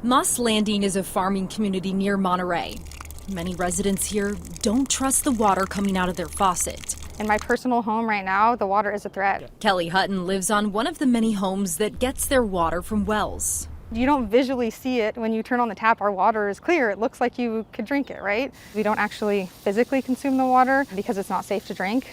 Moss Landing is a farming community near Monterey. Many residents here don't trust the water coming out of their faucet. In my personal home right now, the water is a threat. Kelly Hutton lives on one of the many homes that gets their water from wells. You don't visually see it when you turn on the tap. Our water is clear. It looks like you could drink it, right? We don't actually physically consume the water because it's not safe to drink.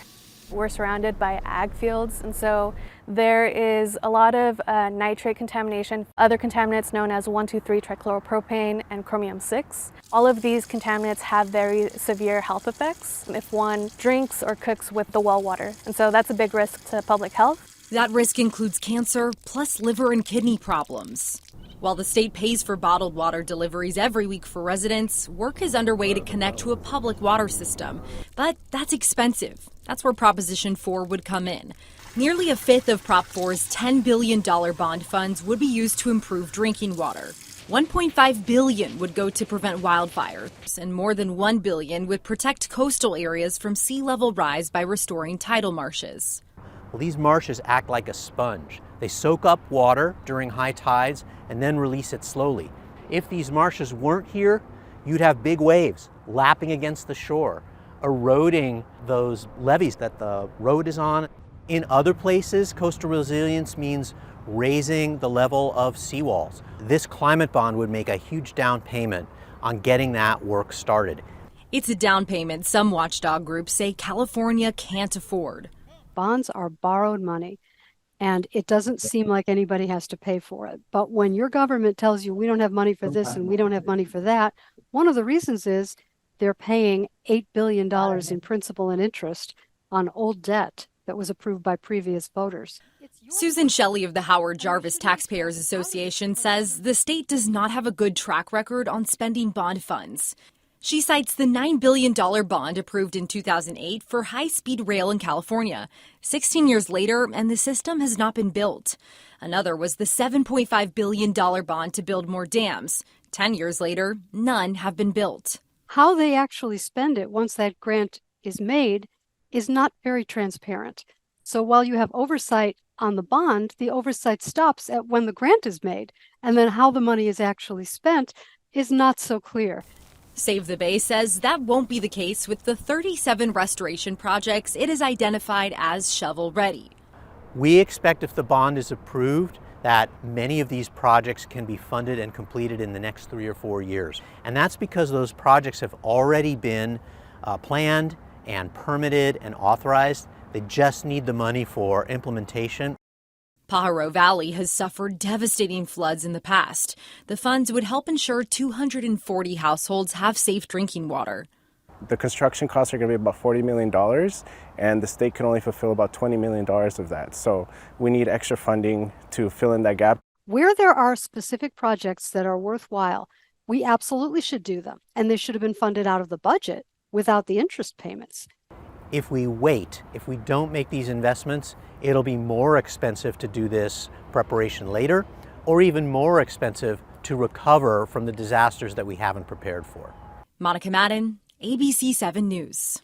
We're surrounded by ag fields, and so there is a lot of nitrate contamination, other contaminants known as 1,2,3-trichloropropane and chromium-6. All of these contaminants have very severe health effects if one drinks or cooks with the well water, and so that's a big risk to public health. That risk includes cancer, plus liver and kidney problems. While the state pays for bottled water deliveries every week for residents, work is underway to connect to a public water system. But that's expensive. That's where Proposition 4 would come in. Nearly a fifth of Prop 4's $10 billion bond funds would be used to improve drinking water. $1.5 billion would go to prevent wildfires, and more than $1 billion would protect coastal areas from sea level rise by restoring tidal marshes. Well, these marshes act like a sponge. They soak up water during high tides and then release it slowly. If these marshes weren't here, you'd have big waves lapping against the shore, eroding those levees that the road is on. In other places, coastal resilience means raising the level of seawalls. This climate bond would make a huge down payment on getting that work started. It's a down payment some watchdog groups say California can't afford. Bonds are borrowed money, and it doesn't seem like anybody has to pay for it. But when your government tells you we don't have money for this and we don't have money for that, one of the reasons is they're paying $8 billion in principal and interest on old debt that was approved by previous voters. Susan Shelley of the Howard Jarvis Taxpayers Association says the state does not have a good track record on spending bond funds. She cites the $9 billion bond approved in 2008 for high-speed rail in California. 16 years later, and the system has not been built. Another was the $7.5 billion bond to build more dams. 10 years later, none have been built. How they actually spend it once that grant is made is not very transparent. So while you have oversight on the bond, the oversight stops at when the grant is made, and then how the money is actually spent is not so clear. Save the Bay says that won't be the case with the 37 restoration projects it has identified as shovel-ready. We expect if the bond is approved that many of these projects can be funded and completed in the next 3 or 4 years. And that's because those projects have already been planned and permitted and authorized. They just need the money for implementation. Pajaro Valley has suffered devastating floods in the past. The funds would help ensure 240 households have safe drinking water. The construction costs are going to be about $40 million, and the state can only fulfill about $20 million of that. So we need extra funding to fill in that gap. Where there are specific projects that are worthwhile, we absolutely should do them, and they should have been funded out of the budget without the interest payments. If we wait, if we don't make these investments, it'll be more expensive to do this preparation later, or even more expensive to recover from the disasters that we haven't prepared for. Monica Madden, ABC 7 News.